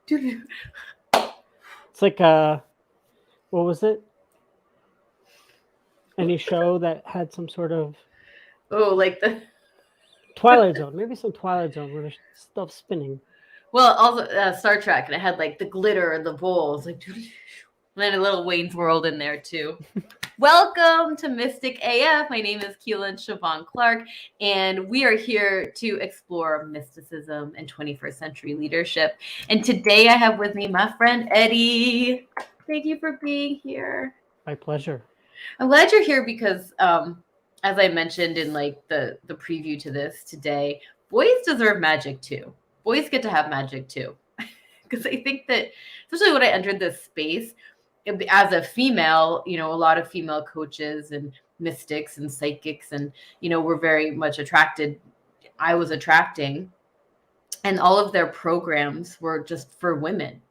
It's like what was it? Any show that had some sort of Oh, like the Twilight Zone, maybe some Twilight Zone where there's stuff spinning. well, also Star Trek, and it had like the glitter and the bowls, like and then a little Wayne's World in there too. Welcome to Mystic AF. My name is Keelan Siobhan Clark, and we are here to explore mysticism and 21st century leadership. And today I have with me my friend Eddie. Thank you for being here. My pleasure. I'm glad you're here because, as I mentioned in like the preview to this today, boys deserve magic too. Boys get to have magic too, because I think that, especially when I entered this space as a female, a lot of female coaches and mystics and psychics, and were very much attracted. I was attracting, and all of their programs were just for women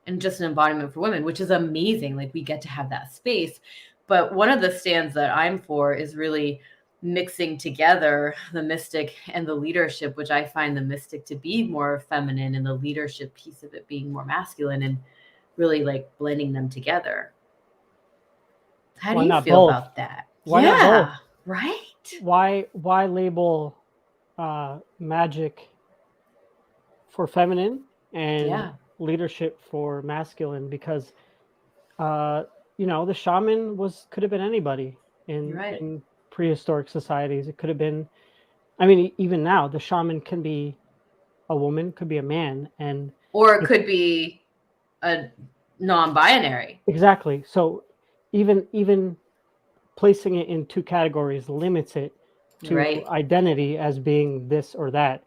and just an embodiment for women, which is amazing. Like we get to have that space. But one of the stands that I'm for is really mixing together the mystic and the leadership, which I find the mystic to be more feminine and the leadership piece of it being more masculine, and really like blending them together. How do Why you not feel both? about that? Why not both? Yeah, right? Why label magic for feminine and Yeah, leadership for masculine? Because the shaman could have been anybody you're right. in prehistoric societies. It could have been. I mean, even now, the shaman can be a woman, could be a man, and Or it it, could be a non-binary. exactly. So even placing it in two categories limits it to Right. identity as being this or that.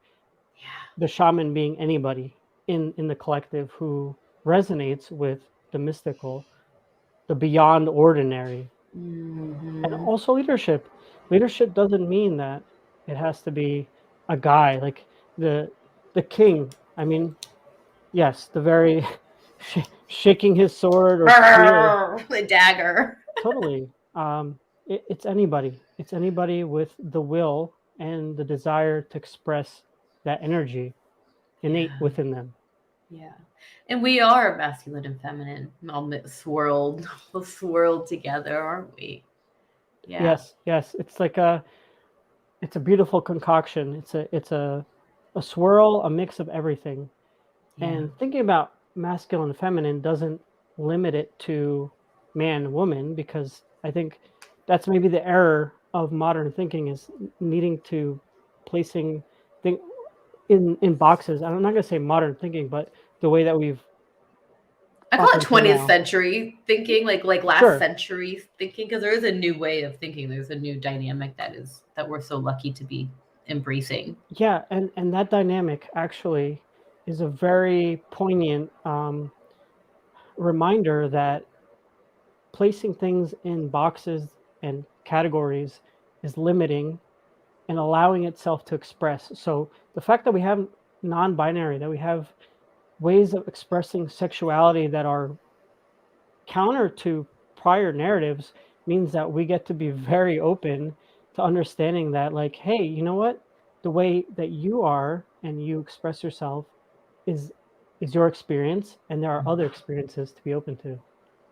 Yeah. The shaman being anybody in the collective who resonates with the mystical, the beyond ordinary, and Mm-hmm. also leadership. Leadership doesn't mean that it has to be a guy like the the king. I mean, yes, the very shaking his sword or spear. The dagger. Totally. It's anybody. It's anybody with the will and the desire to express that energy innate Yeah. within them. Yeah. And we are masculine and feminine, all swirled, all swirled together, aren't we? Yeah. Yes, yes. It's a beautiful concoction. It's a swirl, a mix of everything. Yeah. And thinking about masculine and feminine doesn't limit it to man and woman, because I think that's maybe the error of modern thinking, is needing to placing think in boxes. I'm not going to say modern thinking, but the way that we've I call up it until 20th now. century thinking, like last Sure. century thinking, because there is a new way of thinking. There's a new dynamic that we're so lucky to be embracing. Yeah, and that dynamic actually is a very poignant reminder that placing things in boxes and categories is limiting and allowing itself to express. So the fact that we have non-binary, that we have ways of expressing sexuality that are counter to prior narratives, means that we get to be very open to understanding that, like, hey, you know what? The way that you are and you express yourself is is your experience, and there are other experiences to be open to.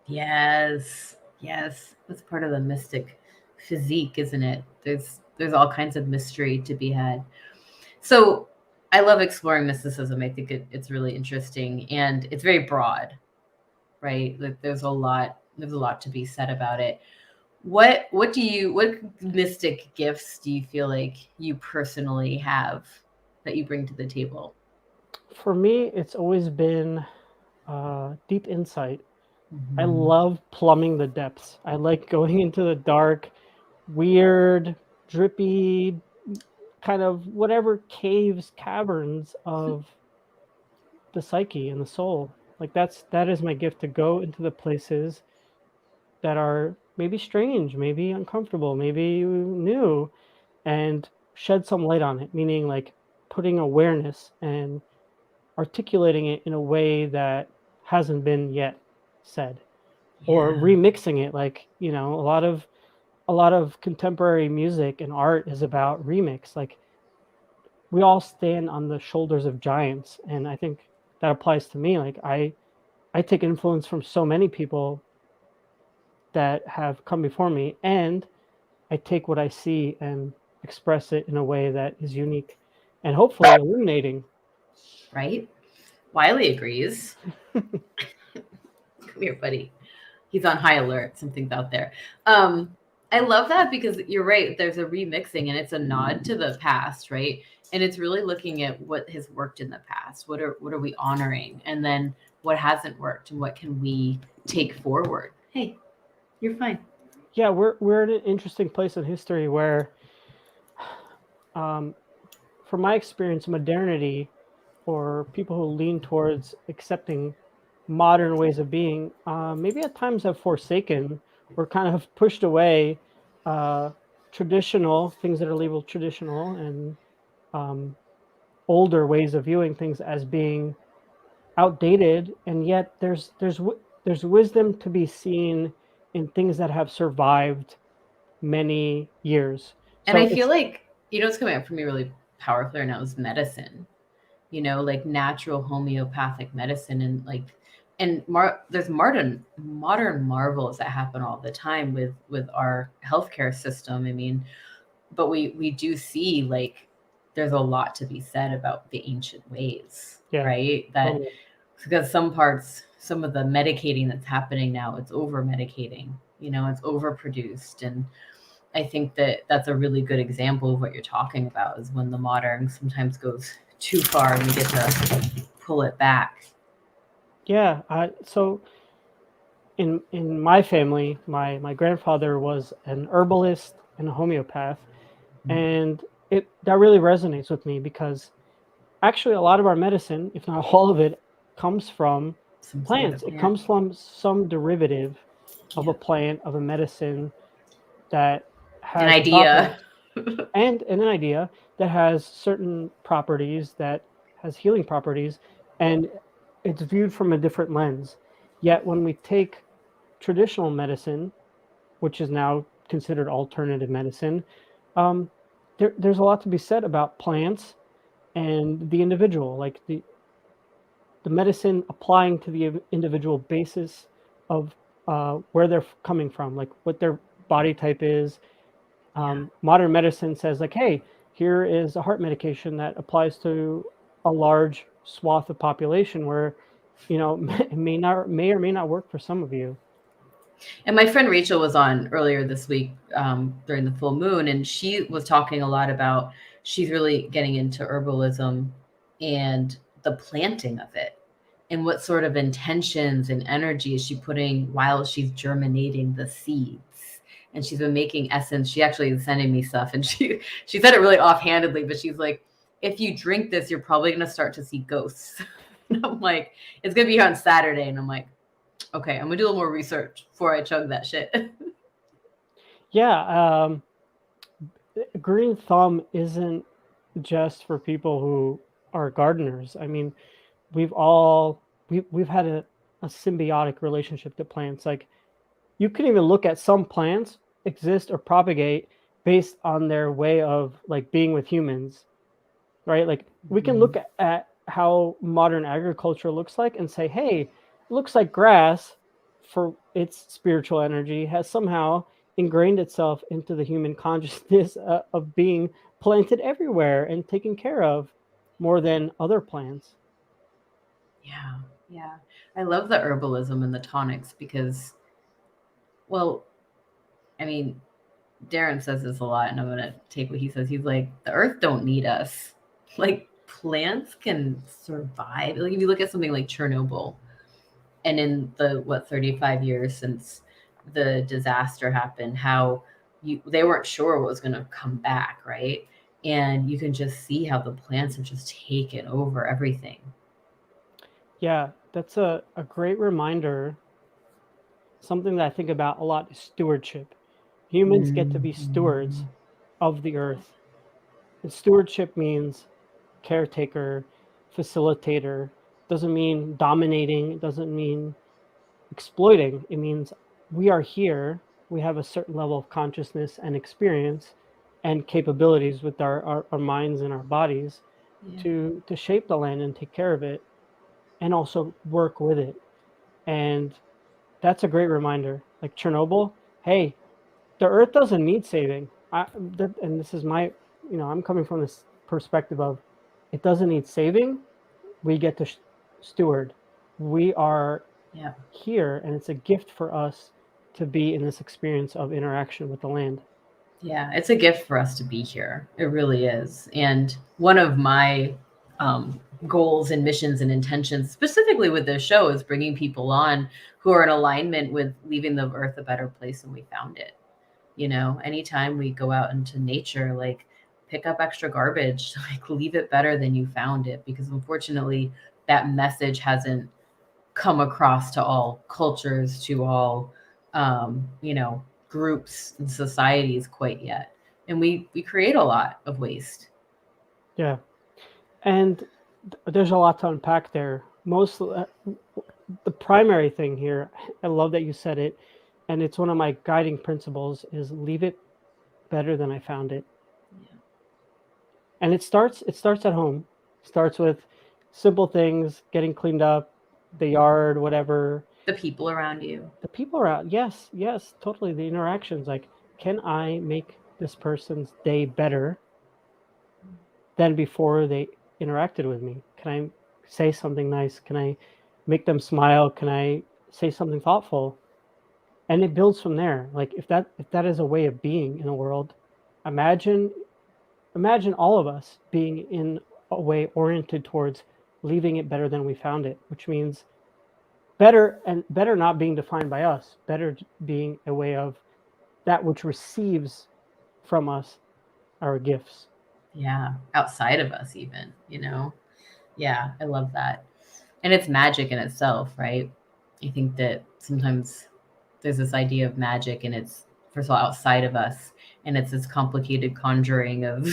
Yes. Yes. That's part of the mystic physique, isn't it? There's all kinds of mystery to be had. So I love exploring mysticism. I think it's really interesting, and it's very broad, right? Like there's a lot to be said about it. What mystic gifts do you feel like you personally have that you bring to the table? For me, it's always been deep insight. I Mm-hmm. love plumbing the depths. I like going into the dark, weird, drippy, kind of whatever caves, caverns of the psyche and the soul. Like that is my gift, to go into the places that are maybe strange, maybe uncomfortable, maybe new, and shed some light on it, meaning like putting awareness and articulating it in a way that hasn't been yet said, or Yeah. remixing it. Like, a lot of contemporary music and art is about remix. Like, we all stand on the shoulders of giants, and I think that applies to me. Like I take influence from so many people that have come before me, and I take what I see and express it in a way that is unique and hopefully illuminating. Right? Wiley agrees. Come here, buddy. He's on high alert. Something's out there. I love that because you're right. There's a remixing and it's a nod to the past, right? And it's really looking at what has worked in the past. What are we honoring? And then what hasn't worked and what can we take forward? Hey, you're fine. Yeah, we're in an interesting place in history where, from my experience, modernity or people who lean towards accepting modern ways of being, maybe at times have forsaken or kind of pushed away traditional things that are labeled traditional and older ways of viewing things as being outdated, and yet there's wisdom to be seen in things that have survived many years. And I So feel it's like, what's coming up for me really powerfully right now is medicine, like natural homeopathic medicine and like, and there's modern marvels that happen all the time with our healthcare system. I mean, but we do see like there's a lot to be said about the ancient ways, yeah, right? That totally. because some of the medicating that's happening now, it's over medicating, it's overproduced. And I think that that's a really good example of what you're talking about is when the modern sometimes goes too far and we get to pull it back. Yeah, so in my family, my grandfather was an herbalist and a homeopath, and that really resonates with me because actually a lot of our medicine, if not all of it, comes from Some sort plants. of It comes from some derivative of a plant, of a medicine that an has a property idea. and an idea that has certain properties, that has healing properties, and it's viewed from a different lens. Yet when we take traditional medicine, which is now considered alternative medicine, um, there's a lot to be said about plants and the individual, like the medicine applying to the individual basis of where they're coming from, like what their body type is. Modern medicine says like, hey, here is a heart medication that applies to a large swath of population where, it may or may not work for some of you. And my friend Rachel was on earlier this week during the full moon, and she was talking a lot about she's really getting into herbalism and the planting of it and what sort of intentions and energy is she putting while she's germinating the seeds. And she's been making essence. She actually is sending me stuff, and she said it really offhandedly, but she's like, if you drink this, you're probably going to start to see ghosts. And I'm like, it's going to be here on Saturday. And I'm like, okay, I'm gonna do a little more research before I chug that shit. Yeah, green thumb isn't just for people who are gardeners. I mean, we've had a symbiotic relationship to plants. Like, you can even look at some plants exist or propagate based on their way of like being with humans, right? Like we can look at how modern agriculture looks like and say, hey, it looks like grass for its spiritual energy has somehow ingrained itself into the human consciousness of being planted everywhere and taken care of more than other plants. Yeah. I love the herbalism and the tonics because, well, I mean, Darren says this a lot, and I'm gonna take what he says. He's like, the earth don't need us. Like plants can survive. Like if you look at something like Chernobyl, and in the 35 years since the disaster happened, how they weren't sure what was going to come back, right? And you can just see how the plants have just taken over everything. Yeah, that's a great reminder. Something that I think about a lot is stewardship. Humans get to be stewards of the earth. And stewardship means caretaker, facilitator. Doesn't mean dominating, it doesn't mean exploiting. It means we are here, we have a certain level of consciousness and experience and capabilities with our minds and our bodies to shape the land and take care of it. and also work with it. And that's a great reminder. Like Chernobyl, hey, the Earth doesn't need saving. And this is my, I'm coming from this perspective of it doesn't need saving. We get to steward. We are Yeah. here, and it's a gift for us to be in this experience of interaction with the land. Yeah, it's a gift for us to be here. It really is. And one of my goals and missions and intentions, specifically with this show, is bringing people on who are in alignment with leaving the earth a better place than we found it. You know, anytime we go out into nature, like pick up extra garbage, like leave it better than you found it, because unfortunately, that message hasn't come across to all cultures, to all, groups and societies quite yet. And we create a lot of waste. Yeah, and there's a lot to unpack there. The primary thing here, I love that you said it, and it's one of my guiding principles, is leave it better than I found it. Yeah. And it starts at home. It starts with simple things, getting cleaned up, the yard, whatever. The people around you. The people around, yes, totally. The interactions, like, can I make this person's day better than before they interacted with me? Can I say something nice? Can I make them smile? Can I say something thoughtful? And it builds from there. Like, if that is a way of being in the world, imagine all of us being in a way oriented towards leaving it better than we found it, which means better not being defined by us, better being a way of that which receives from us our gifts. Yeah. Outside of us, even, you know? Yeah. I love that. And it's magic in itself, right? I think that sometimes there's this idea of magic, and it's, first of all, outside of us, and it's this complicated conjuring of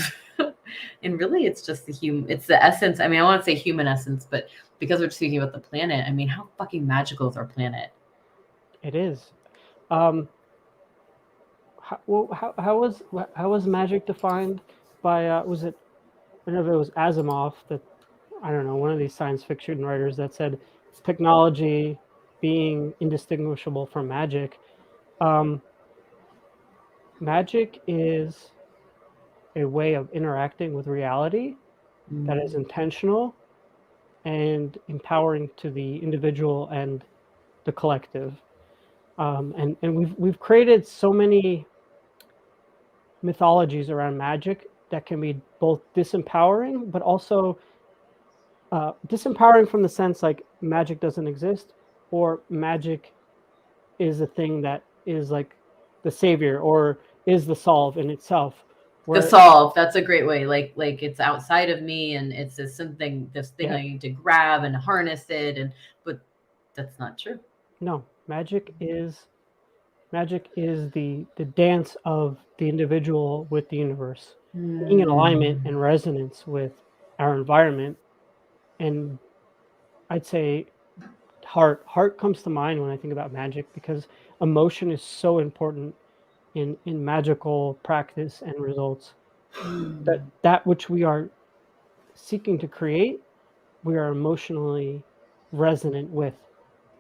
and really it's just it's the essence. I mean, I want to say human essence, but because we're speaking about the planet, I mean, how fucking magical is our planet? It is. Um, how was magic defined by was it, I don't know if it was Asimov, that, I don't know, one of these science fiction writers, that said technology being indistinguishable from magic. Um, Magic is a way of interacting with reality that is intentional and empowering to the individual and the collective. And we've created so many mythologies around magic that can be both disempowering, but also disempowering from the sense like magic doesn't exist, or magic is a thing that is like the savior or is the solve in itself. The Where solve, that's a great way. Like it's outside of me, and it's this thing yeah, I need to grab and harness it, and but that's not true. no, magic is the dance of the individual with the universe, being in alignment and resonance with our environment. And I'd say heart comes to mind when I think about magic, because emotion is so important in magical practice and results. That which we are seeking to create, we are emotionally resonant with.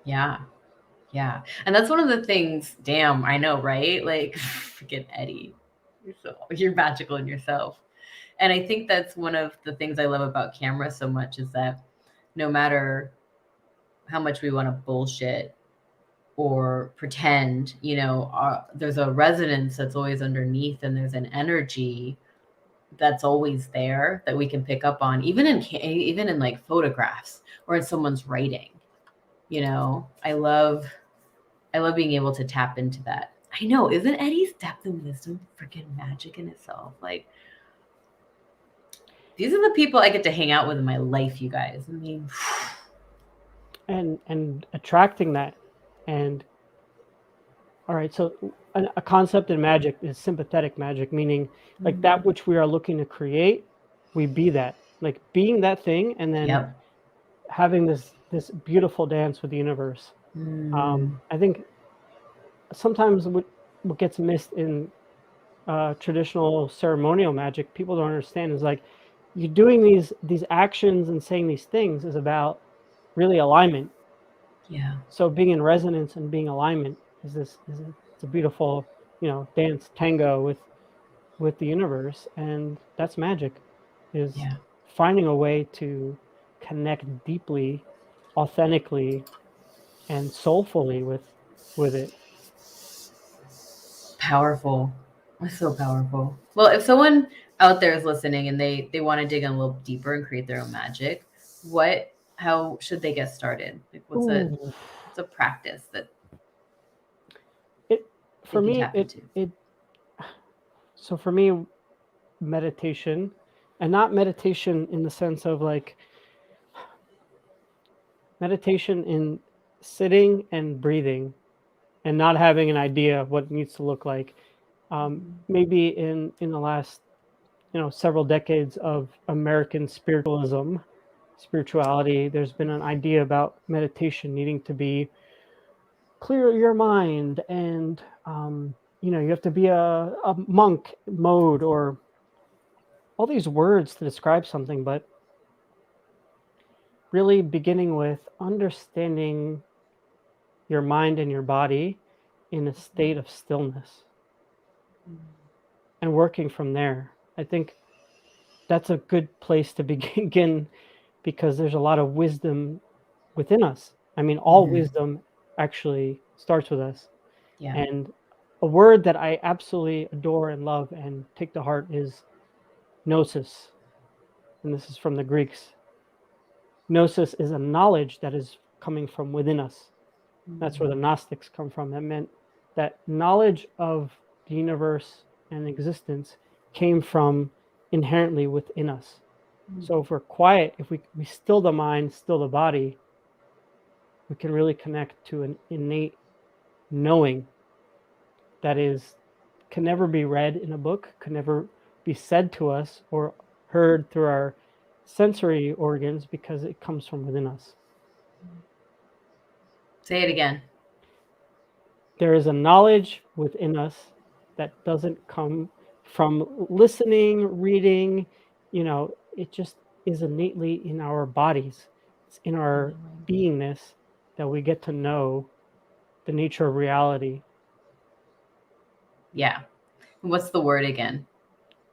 Yeah. Yeah. And that's one of the things, damn, I know, right? Like freaking Eddie. You're magical in yourself. And I think that's one of the things I love about camera so much, is that no matter how much we want to bullshit or pretend, there's a resonance that's always underneath, and there's an energy that's always there that we can pick up on, even in like photographs or in someone's writing. I love being able to tap into that. I know, isn't Eddie's depth and wisdom freaking magic in itself? Like, these are the people I get to hang out with in my life, you guys. I mean, and attracting that. And all right, so a concept in magic is sympathetic magic, meaning like that which we are looking to create, we be that, like being that thing, and then yep. having this beautiful dance with the universe. I think sometimes what gets missed in traditional ceremonial magic, people don't understand, is like you're doing these actions and saying these things is about really alignment. Yeah. So being in resonance and being alignment it's a beautiful, dance tango with the universe, and that's magic, is Yeah. finding a way to connect deeply, authentically, and soulfully with it. Powerful. It's so powerful. Well, if someone out there is listening and they want to dig in a little deeper and create their own magic, how should they get started? Like what's Ooh. a practice that It they for can me tap into? so for me, meditation, and not meditation in the sense of like meditation in sitting and breathing and not having an idea of what it needs to look like. Maybe in the last several decades of American spirituality, there's been an idea about meditation needing to be clear your mind, and you have to be a monk mode, or all these words to describe something, but really beginning with understanding your mind and your body in a state of stillness and working from there. I think that's a good place to begin, because there's a lot of wisdom within us. I mean, all wisdom actually starts with us. Yeah. And a word that I absolutely adore and love and take to heart is gnosis. And this is from the Greeks. Gnosis is a knowledge that is coming from within us. That's where the Gnostics come from. That meant that knowledge of the universe and existence came from inherently within us. So if we're quiet, if we still the mind, still the body, we can really connect to an innate knowing that can never be read in a book, can never be said to us or heard through our sensory organs, because it comes from within us. Say it again. There is a knowledge within us that doesn't come from listening, reading, it just is innately in our bodies. It's in our beingness that we get to know the nature of reality. Yeah. What's the word again?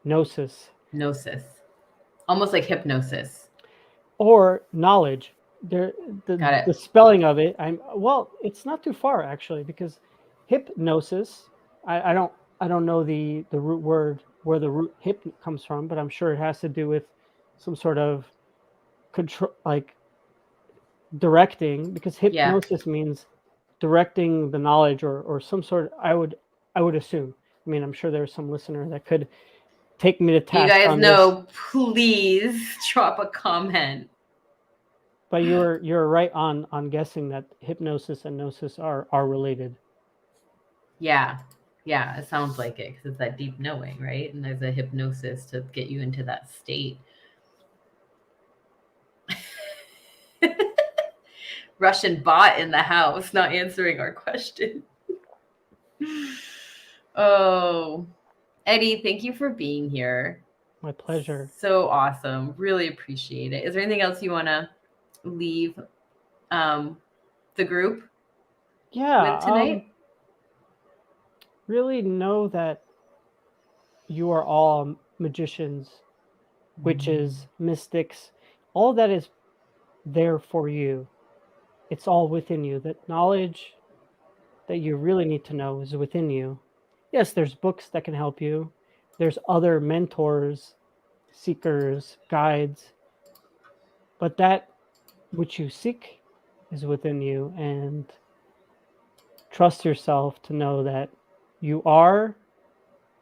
Gnosis. Gnosis. Almost like hypnosis. Or knowledge. Got it. The spelling of it, it's not too far actually, because hypnosis, I don't know the root word, where the root hip comes from, but I'm sure it has to do with some sort of control, like directing, because hypnosis means directing the knowledge, or some sort of, I would assume. I mean, I'm sure there's some listener that could take me to task. You guys on know, this. Please drop a comment. But you're right on guessing that hypnosis and gnosis are related. Yeah. Yeah, it sounds like it, because it's that deep knowing, right? And there's a hypnosis to get you into that state. Russian bot in the house, not answering our question. Oh, Eddie, thank you for being here. My pleasure. So awesome. Really appreciate it. Is there anything else you want to leave the group with tonight? Really know that you are all magicians, witches, mystics. All that is there for you. It's all within you. That knowledge that you really need to know is within you. Yes, there's books that can help you. There's other mentors, seekers, guides. But that which you seek is within you, and trust yourself to know that you are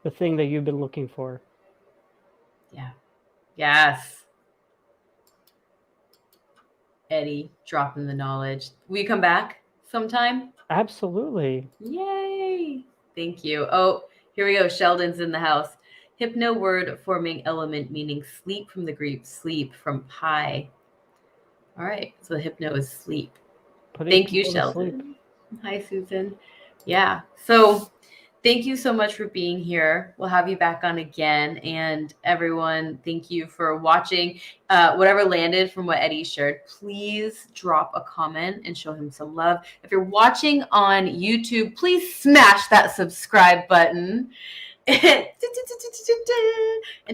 the thing that you've been looking for. Yeah. Yes. Eddie, dropping the knowledge. Will you come back sometime? Absolutely. Yay. Thank you. Oh, here we go. Sheldon's in the house. Hypno word forming element meaning sleep from the Greek, sleep from pi. All right. So hypno is sleep. Thank you, Sheldon. Hi, Susan. Yeah. So Thank you so much for being here. We'll have you back on again. And everyone, thank you for watching. Whatever landed from what Eddie shared, please drop a comment and show him some love. If you're watching on YouTube, please smash that subscribe button. And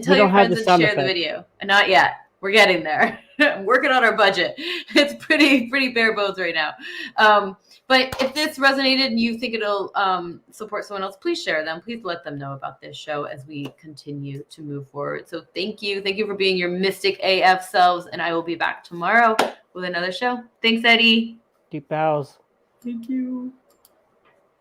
tell your friends and share the video. And not yet. We're getting there. I'm working on our budget. It's pretty bare bones right now. But if this resonated and you think it'll support someone else, please share them. Please let them know about this show as we continue to move forward. So thank you. Thank you for being your mystic AF selves. And I will be back tomorrow with another show. Thanks, Eddie. Deep bows. Thank you.